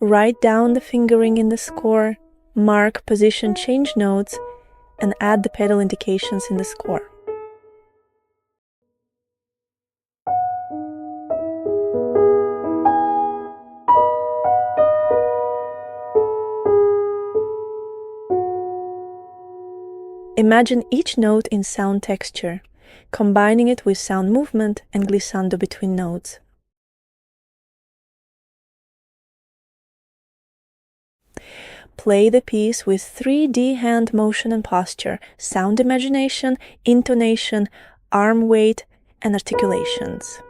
Write down the fingering in the score, mark position change notes, and add the pedal indications in the score. Imagine each note in sound texture, combining it with sound movement and glissando between notes. Play the piece with 3D hand motion and posture, sound imagination, intonation, arm weight, and articulations.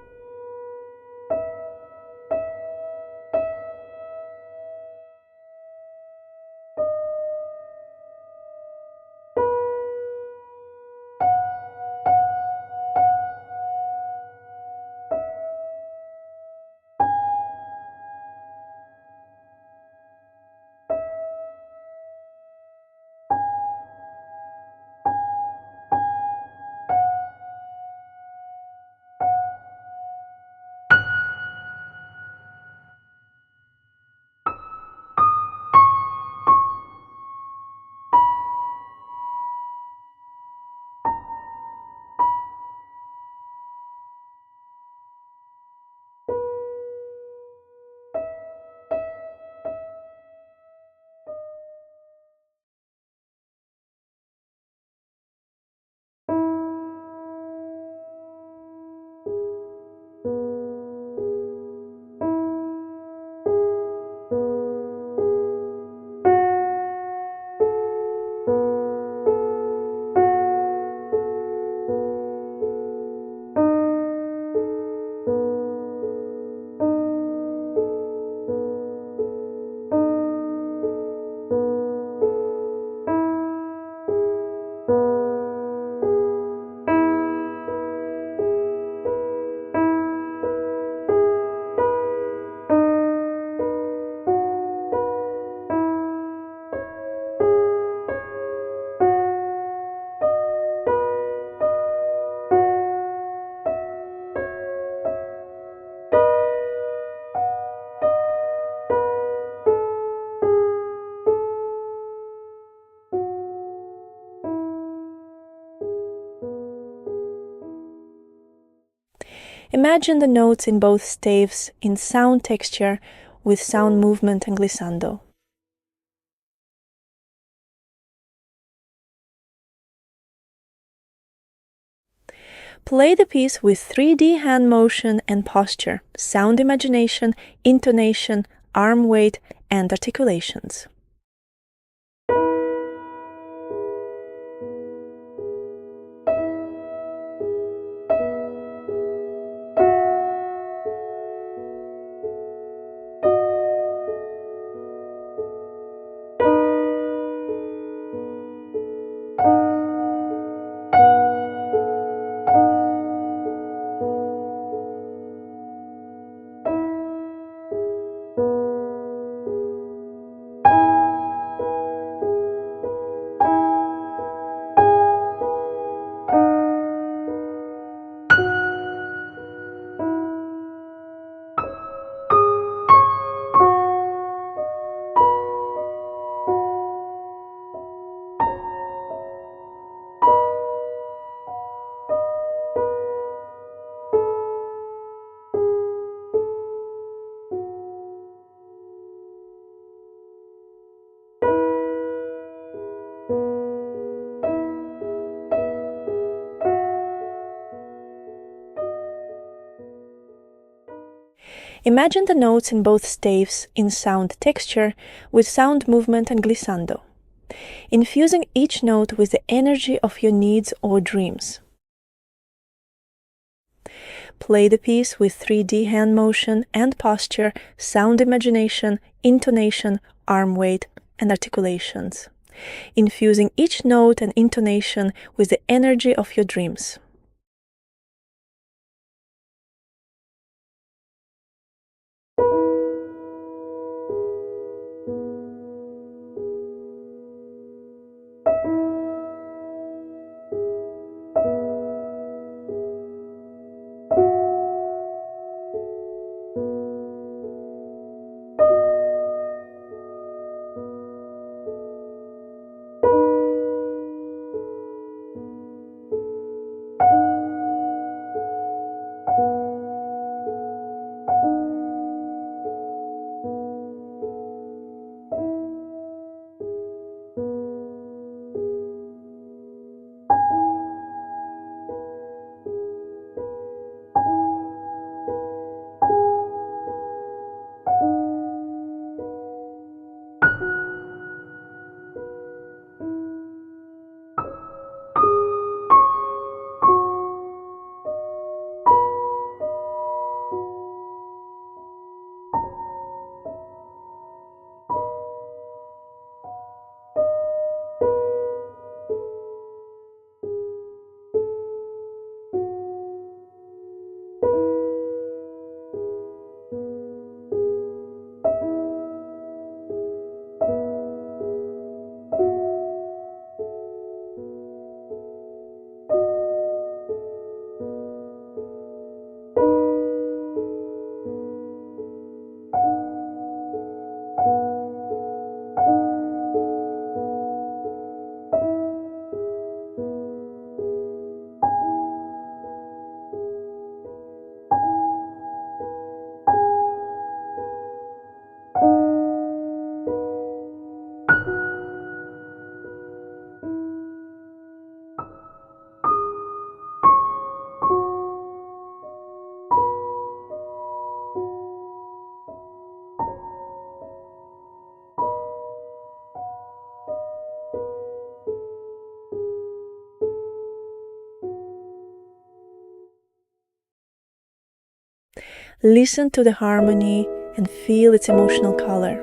Imagine the notes in both staves in sound texture with sound movement and glissando. Play the piece with 3D hand motion and posture, sound imagination, intonation, arm weight, and articulations. Imagine the notes in both staves in sound texture with sound movement and glissando, infusing each note with the energy of your needs or dreams. Play the piece with 3D hand motion and posture, sound imagination, intonation, arm weight, and articulations, infusing each note and intonation with the energy of your dreams. Listen to the harmony and feel its emotional color.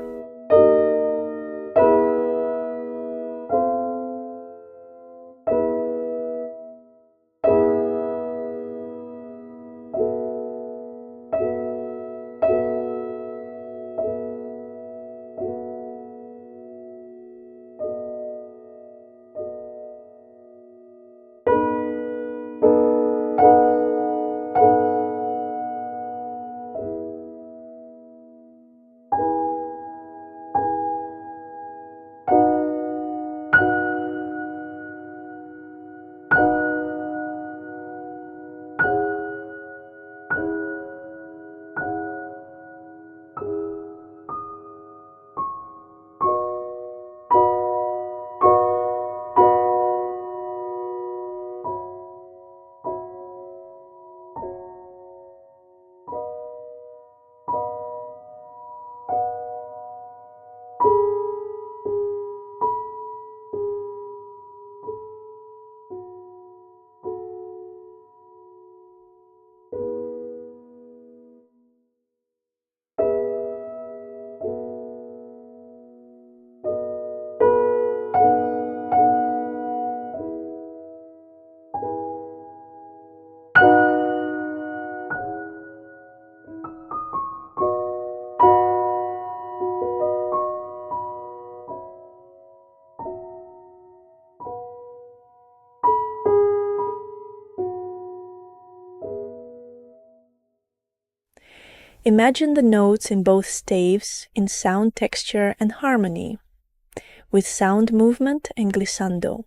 Imagine the notes in both staves in sound texture and harmony, with sound movement and glissando.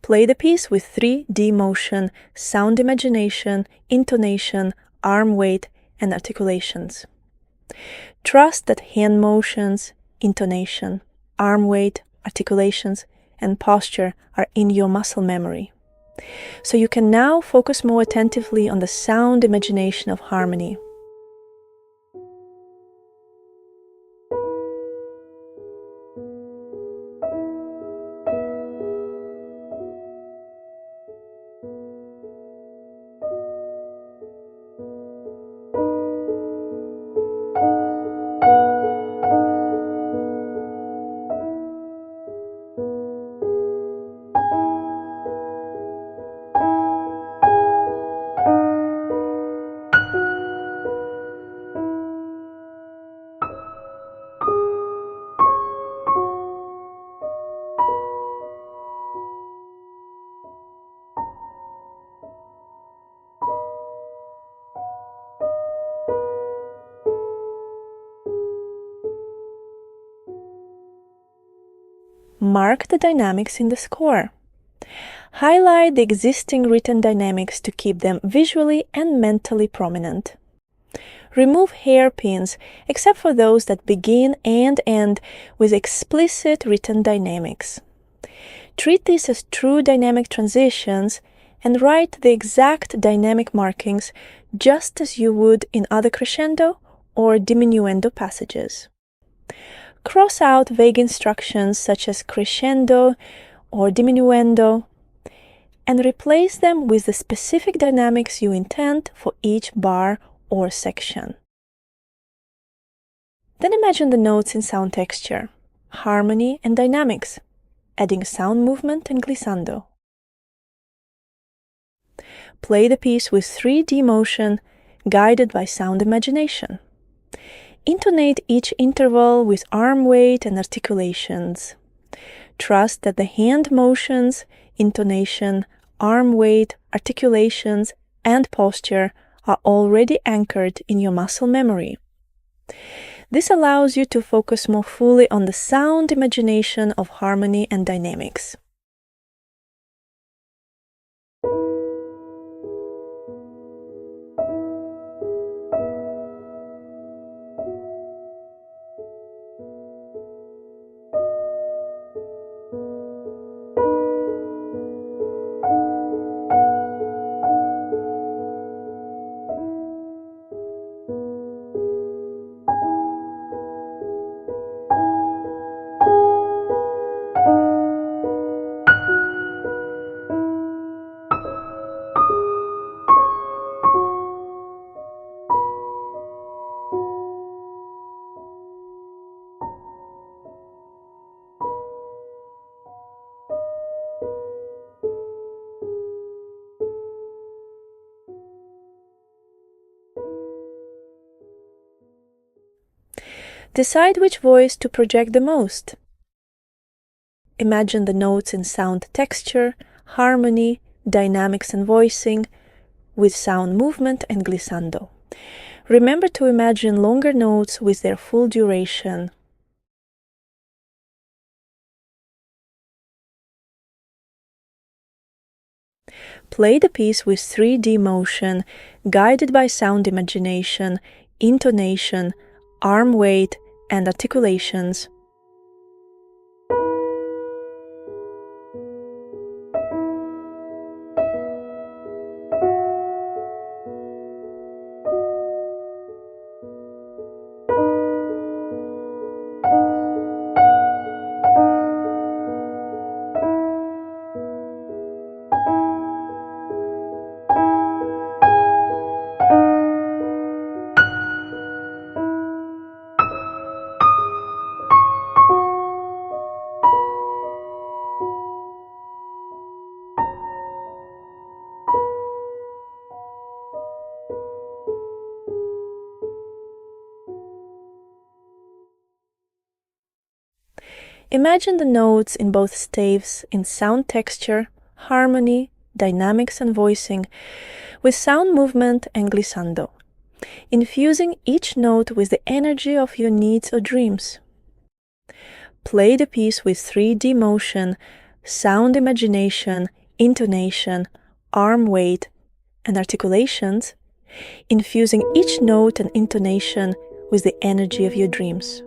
Play the piece with 3D motion, sound imagination, intonation, arm weight, and articulations. Trust that hand motions, intonation, arm weight, articulations, and posture are in your muscle memory. So you can now focus more attentively on the sound imagination of harmony. Mark the dynamics in the score. Highlight the existing written dynamics to keep them visually and mentally prominent. Remove hairpins, except for those that begin and end with explicit written dynamics. Treat these as true dynamic transitions and write the exact dynamic markings just as you would in other crescendo or diminuendo passages. Cross out vague instructions such as crescendo or diminuendo and replace them with the specific dynamics you intend for each bar or section. Then imagine the notes in sound texture, harmony and dynamics, adding sound movement and glissando. Play the piece with 3D motion, guided by sound imagination. Intonate each interval with arm weight and articulations. Trust that the hand motions, intonation, arm weight, articulations, and posture are already anchored in your muscle memory. This allows you to focus more fully on the sound imagination of harmony and dynamics. Decide which voice to project the most. Imagine the notes in sound texture, harmony, dynamics and voicing, with sound movement and glissando. Remember to imagine longer notes with their full duration. Play the piece with 3D motion, guided by sound imagination, intonation, arm weight, and articulations. Imagine the notes in both staves in sound texture, harmony, dynamics and voicing, with sound movement and glissando, infusing each note with the energy of your needs or dreams. Play the piece with 3D motion, sound imagination, intonation, arm weight, and articulations, infusing each note and intonation with the energy of your dreams.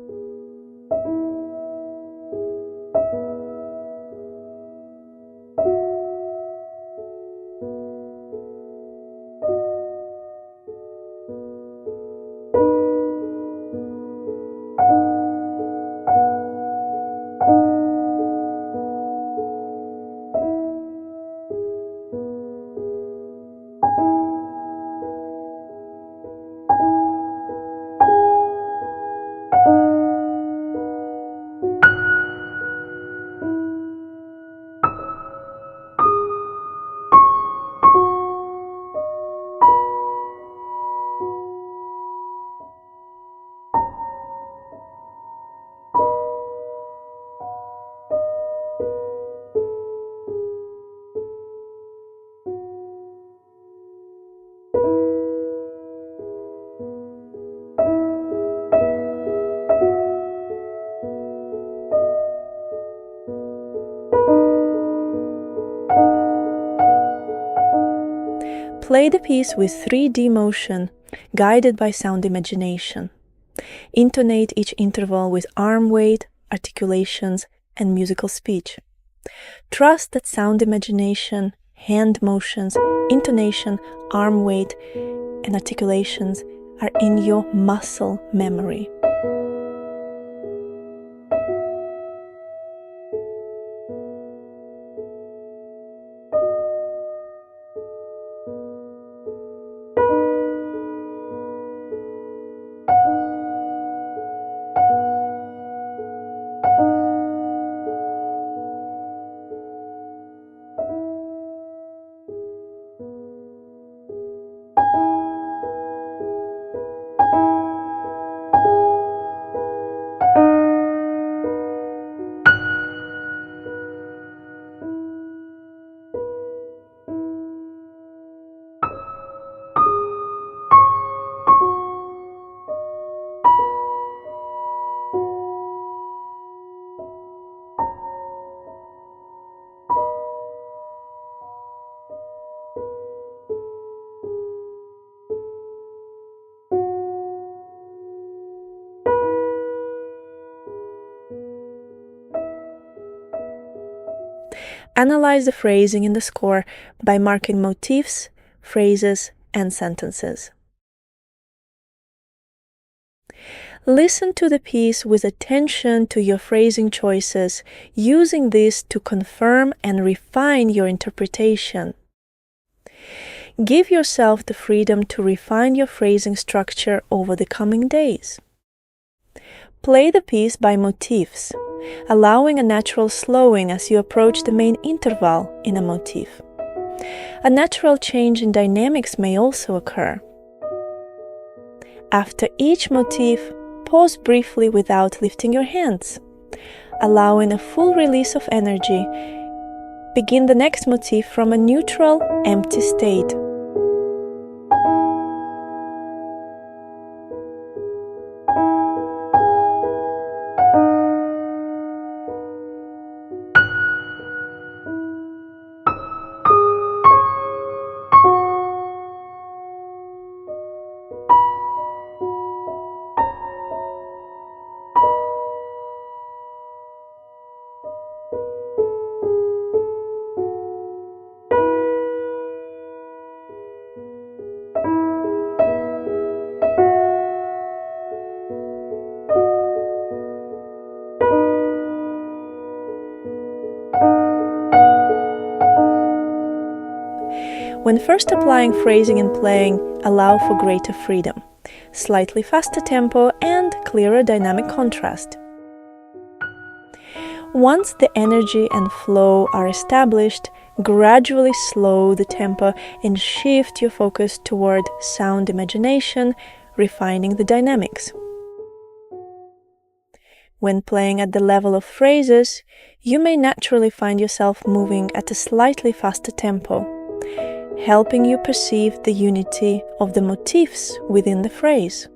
Play the piece with 3D motion, guided by sound imagination. Intonate each interval with arm weight, articulations, and musical speech. Trust that sound imagination, hand motions, intonation, arm weight, and articulations are in your muscle memory. Analyze the phrasing in the score by marking motifs, phrases, and sentences. Listen to the piece with attention to your phrasing choices, using this to confirm and refine your interpretation. Give yourself the freedom to refine your phrasing structure over the coming days. Play the piece by motifs, allowing a natural slowing as you approach the main interval in a motif. A natural change in dynamics may also occur. After each motif, pause briefly without lifting your hands. Allowing a full release of energy, begin the next motif from a neutral, empty state. When first applying phrasing and playing, allow for greater freedom, slightly faster tempo, and clearer dynamic contrast. Once the energy and flow are established, gradually slow the tempo and shift your focus toward sound imagination, refining the dynamics. When playing at the level of phrases, you may naturally find yourself moving at a slightly faster tempo, helping you perceive the unity of the motifs within the phrase.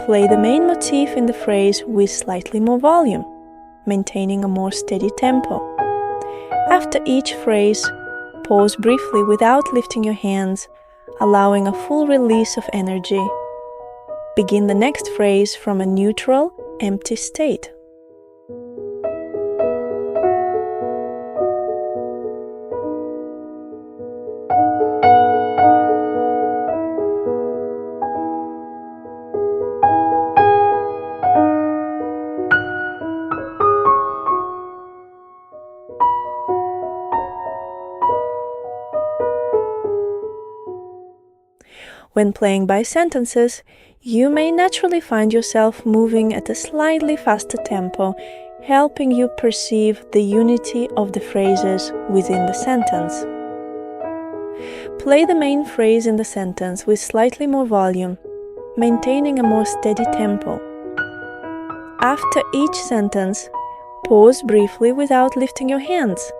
Play the main motif in the phrase with slightly more volume, maintaining a more steady tempo. After each phrase, pause briefly without lifting your hands, allowing a full release of energy. Begin the next phrase from a neutral, empty state. When playing by sentences, you may naturally find yourself moving at a slightly faster tempo, helping you perceive the unity of the phrases within the sentence. Play the main phrase in the sentence with slightly more volume, maintaining a more steady tempo. After each sentence, pause briefly without lifting your hands,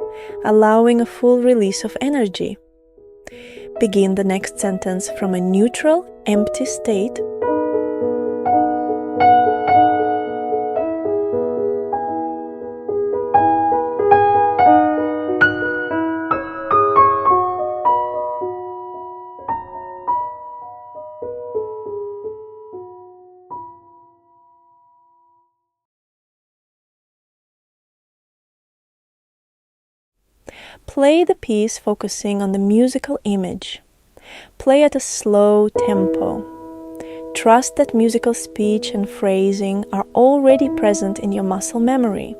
allowing a full release of energy. Begin the next sentence from a neutral, empty state. Play the piece focusing on the musical image. Play at a slow tempo. Trust that musical speech and phrasing are already present in your muscle memory.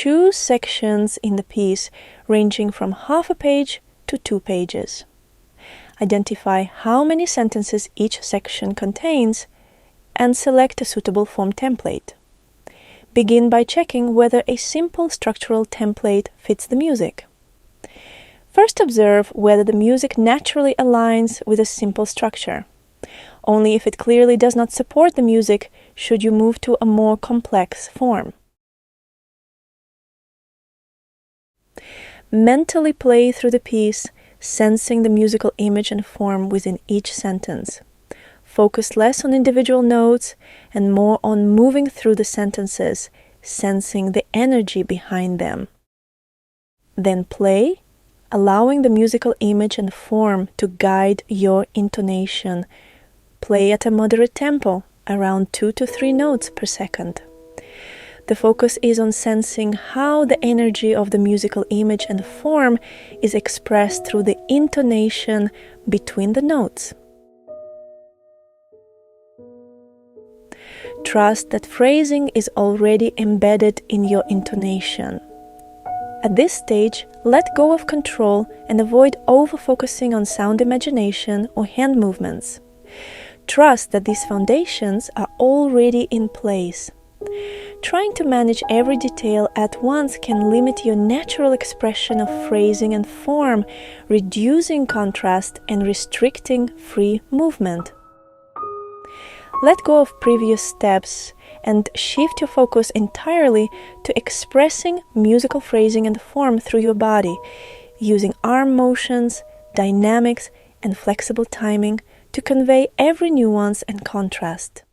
choose sections in the piece ranging from half a page to 2 pages. Identify how many sentences each section contains and select a suitable form template. Begin by checking whether a simple structural template fits the music. First, observe whether the music naturally aligns with a simple structure. Only if it clearly does not support the music should you move to a more complex form. Mentally play through the piece, sensing the musical image and form within each sentence. Focus less on individual notes and more on moving through the sentences, sensing the energy behind them. Then play, allowing the musical image and form to guide your intonation. Play at a moderate tempo, around 2 to 3 notes per second. The focus is on sensing how the energy of the musical image and form is expressed through the intonation between the notes. Trust that phrasing is already embedded in your intonation. At this stage, let go of control and avoid over-focusing on sound imagination or hand movements. Trust that these foundations are already in place. Trying to manage every detail at once can limit your natural expression of phrasing and form, reducing contrast and restricting free movement. Let go of previous steps and shift your focus entirely to expressing musical phrasing and form through your body, using arm motions, dynamics, and flexible timing to convey every nuance and contrast.